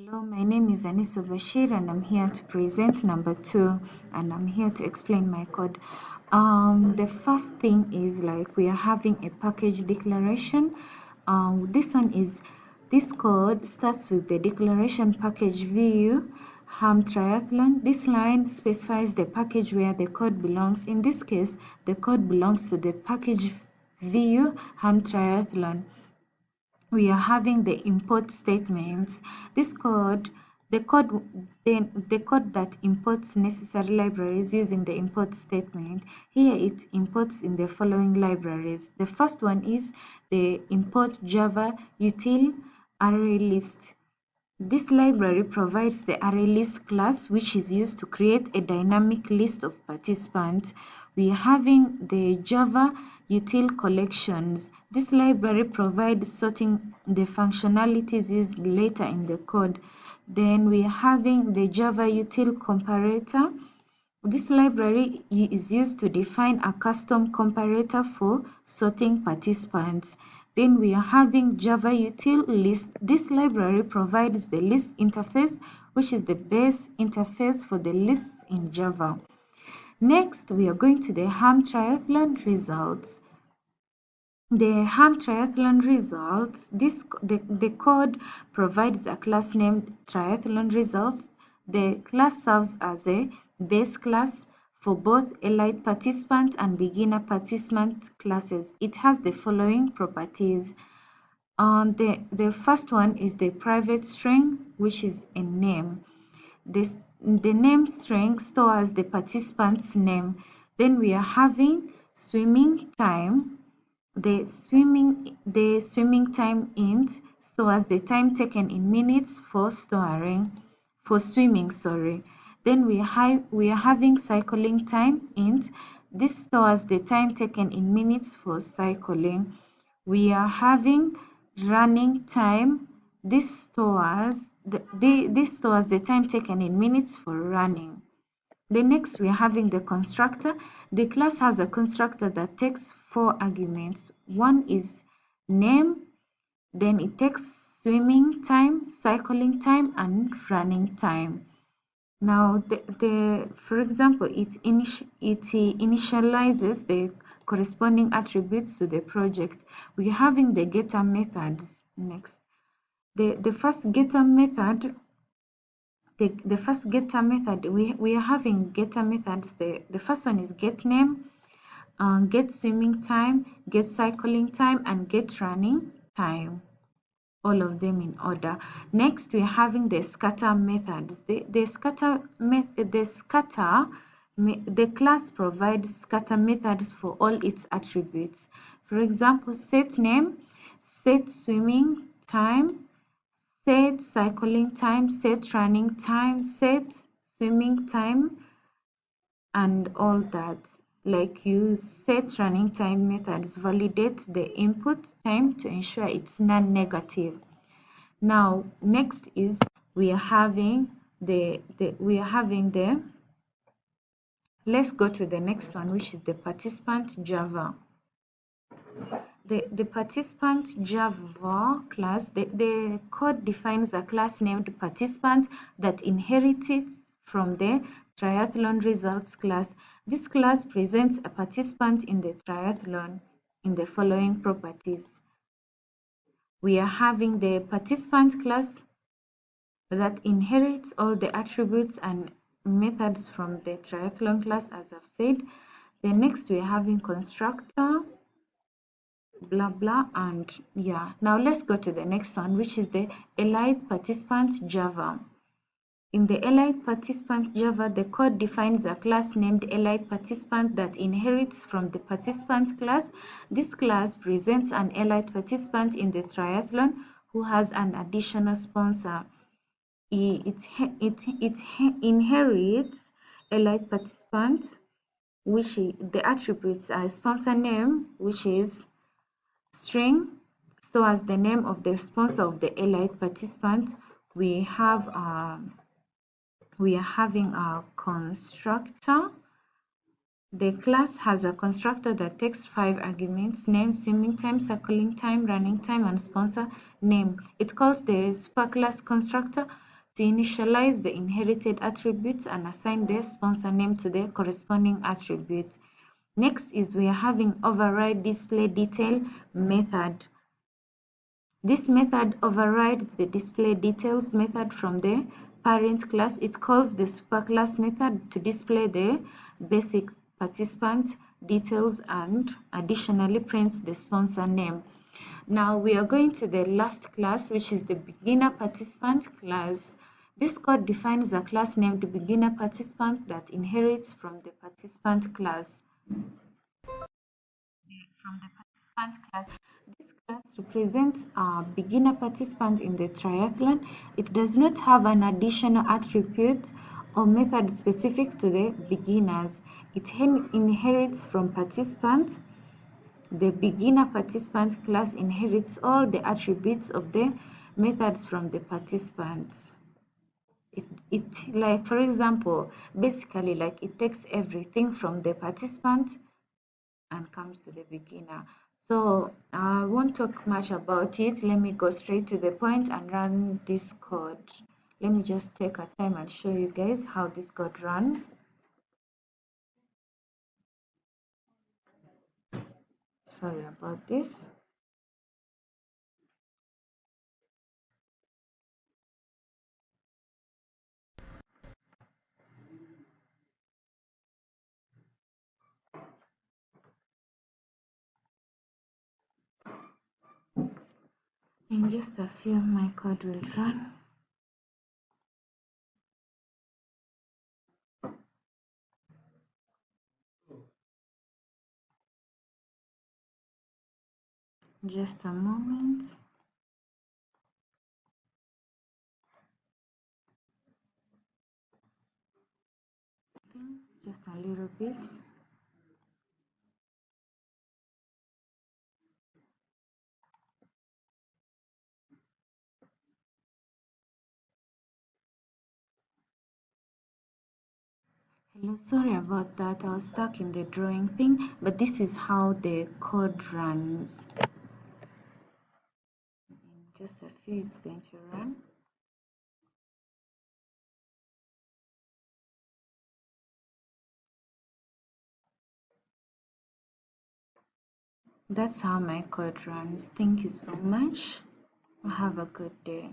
Hello, my name is Anissa Bashir and I'm here to present number 2 and I'm here to explain my code. The first thing is like we are having a package declaration. This code starts with the declaration package view HamTriathlon. This line specifies the package where the code belongs. In this case, the code belongs to the package view HamTriathlon. We are having the import statements. This code, the code that imports necessary libraries using the import statement. Here it imports in the following libraries. The first one is the import Java util array list. This library provides the array list class, which is used to create a dynamic list of participants. We are having the Java util collections. This library provides sorting the functionalities used later in the code. Then we are having the Java util comparator. This library is used to define a custom comparator for sorting participants. Then we are having Java util list. This library provides the list interface, which is the base interface for the lists in Java. Next, we are going to the HamTriathlon results. The HamTriathlon results, the code provides a class named triathlon results. The class serves as a base class for both elite participant and beginner participant classes. It has the following properties. The first one is the private string, which is a name. The name string stores the participant's name. Then we are having swimming time. The swimming time int stores the time taken in minutes for swimming, sorry. Then we are having cycling time int. This stores the time taken in minutes for cycling. We are having running time. This stores the time taken in minutes for running. The next we are having the constructor. The class has a constructor that takes 4 arguments. One is name, then it takes swimming time, cycling time, and running time. Now, for example, it initializes the corresponding attributes to the project. We are having the getter methods next. The first getter method. The first getter method, we are having getter methods. The first one is get name, get swimming time, get cycling time, and get running time. All of them in order. Next, we are having the scatter methods. The class provides scatter methods for all its attributes. For example, set name, set swimming time, set cycling time, set running time, set swimming time, and all that. Like you set running time methods validate the input time to ensure it's non-negative. Now next is we are having let's go to the next one, which is the participant Java. The participant Java class, the code defines a class named participant that inherits from the triathlon results class. This class presents a participant in the triathlon in the following properties. We are having the participant class that inherits all the attributes and methods from the triathlon class, as I've said. The next we are having constructor, blah blah, and yeah. Now let's go to the next one, which is the elite participant Java. In the elite participant Java, the code defines a class named elite participant that inherits from the participant class. This class presents an elite participant in the triathlon who has an additional sponsor. It inherits elite participant, which the attributes are sponsor name, which is string, stores the name of the sponsor of the elite participant. We are having a constructor. The class has a constructor that takes 5 arguments: name, swimming time, cycling time, running time, and sponsor name. It calls the superclass constructor to initialize the inherited attributes and assign the sponsor name to the corresponding attribute. Next is we are having override display detail method. This method overrides the display details method from the parent class. It calls the superclass method to display the basic participant details and additionally prints the sponsor name. Now we are going to the last class, which is the beginner participant class. This code defines a class named beginner participant that inherits from the participant class. This class represents a beginner participant in the triathlon. It does not have an additional attribute or method specific to the beginners. It inherits from participants. The beginner participant class inherits all the attributes of the methods from the participants. It like, for example, basically like it takes everything from the participant and comes to the beginner. So I won't talk much about it. Let me go straight to the point and run this code. Let me just take a time and show you guys how this code runs. Sorry about this. In just a few, my code will run. Just a moment. Just a little bit. Hello, sorry about that. I was stuck in the drawing thing, but this is how the code runs. In just a few, it's going to run. That's how my code runs. Thank you so much. Have a good day.